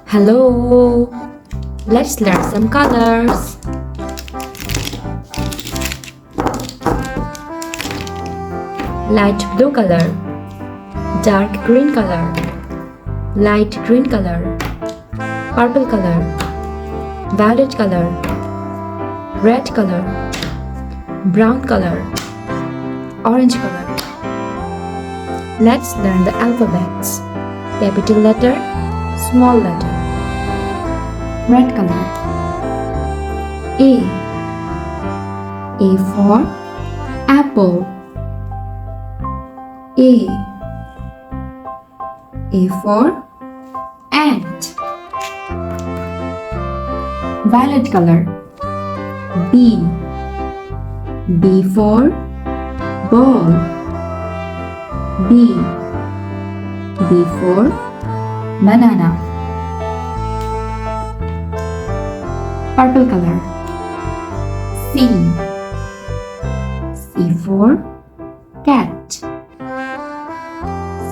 Hello! Let's learn some colors. Light blue color, dark green color, light green color, purple color, violet color, red color, brown color, orange color. Let's learn the alphabets. Capital letter, small letter. Red color. A. A for apple. A. A for ant. Violet color. B. B for ball. B. B for banana. Purple color. C. C for cat.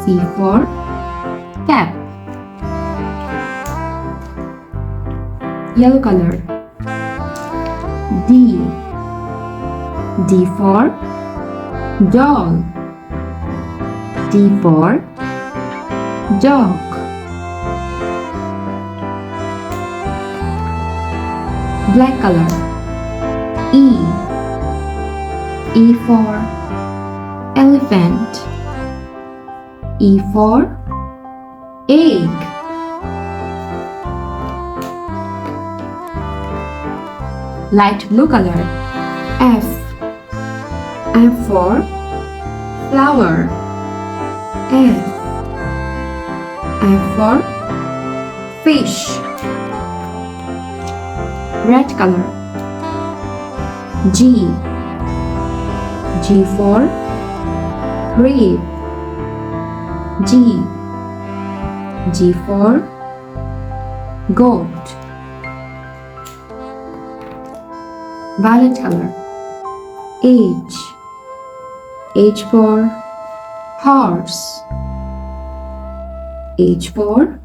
C for cap. Yellow color. D. D for doll. D for dog. Black color. E. E for elephant. E for egg. Light blue color. F. F for flower. F. F for fish. Red color. G. G for grape. G. G for goat. Violet color. H. H for horse. H for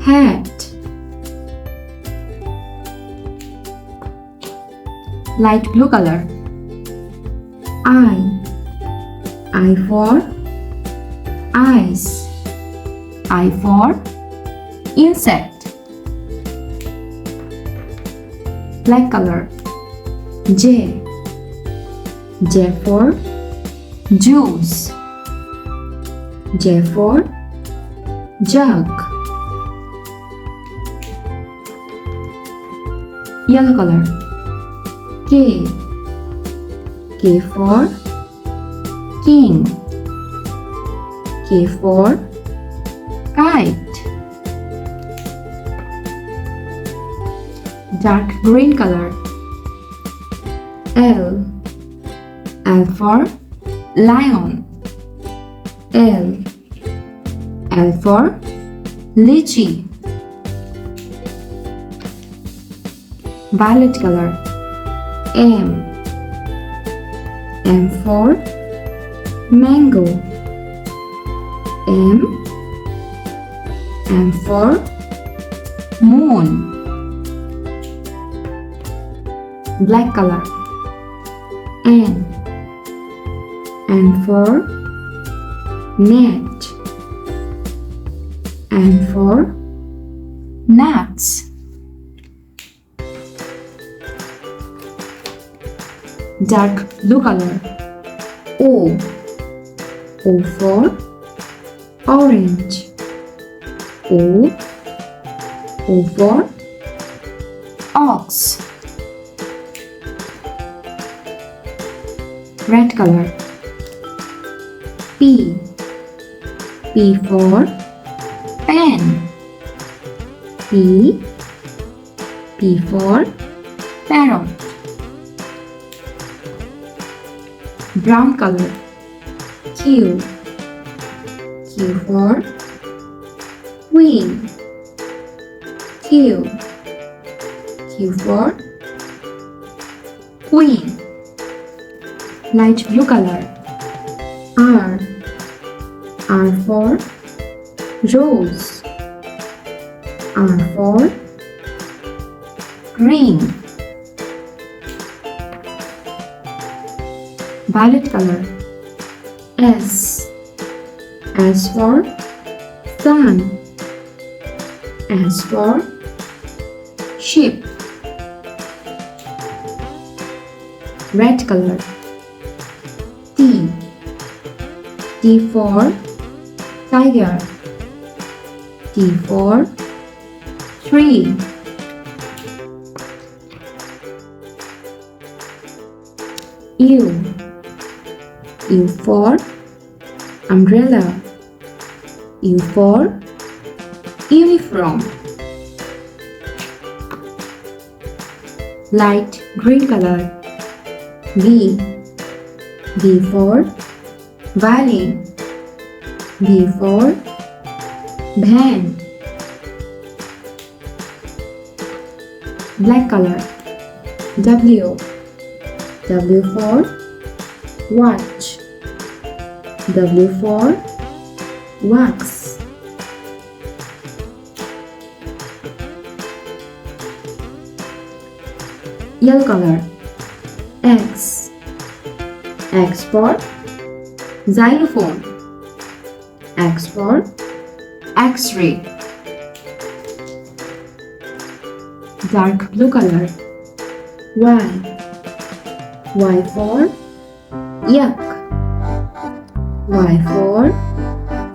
hat. Light blue color. I. I for eyes. I for insect. Black color. J. J for juice. J for jug. Yellow color. K. K for king. K for kite. Dark green color. L. L for lion. L. L for lychee. Violet color. M. M for mango. M. M for moon. Black color. N. N for net. N for nuts. Dark blue color. O. O for orange. O. O for ox. Red color. P. P for pen. P. P for parrot. Brown color. Q. Q for queen. Q. Q for queen. Light blue color. R. R for rose. R for green. Violet color. S. S for sun. S for sheep. Red color. T. T for tiger. T for tree. U. U for umbrella. U for uniform. Light green color. V. V for violin. V for van. Black color. W. W for watch. W for wax. Yellow color. X. X for xylophone. X for X-ray. Dark blue color. Y. Y for yak. Y for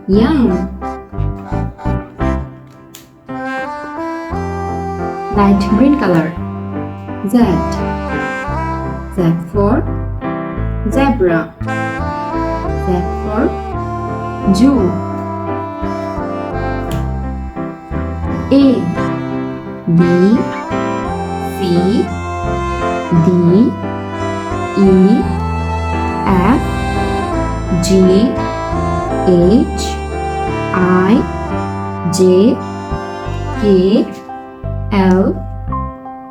yum. Light green color. Z. Z for zebra. Z for Jew. A. B. C. D. E. F. G. H. I. J. K. L.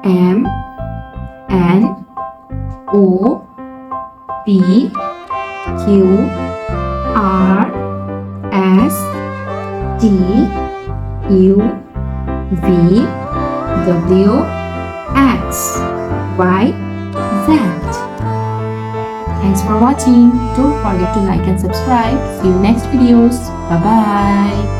M. N. O. P. Q. R. S. T. U. V. W. X. Y. Z. Thanks for watching. Don't forget to like and subscribe. See you next videos. Bye bye.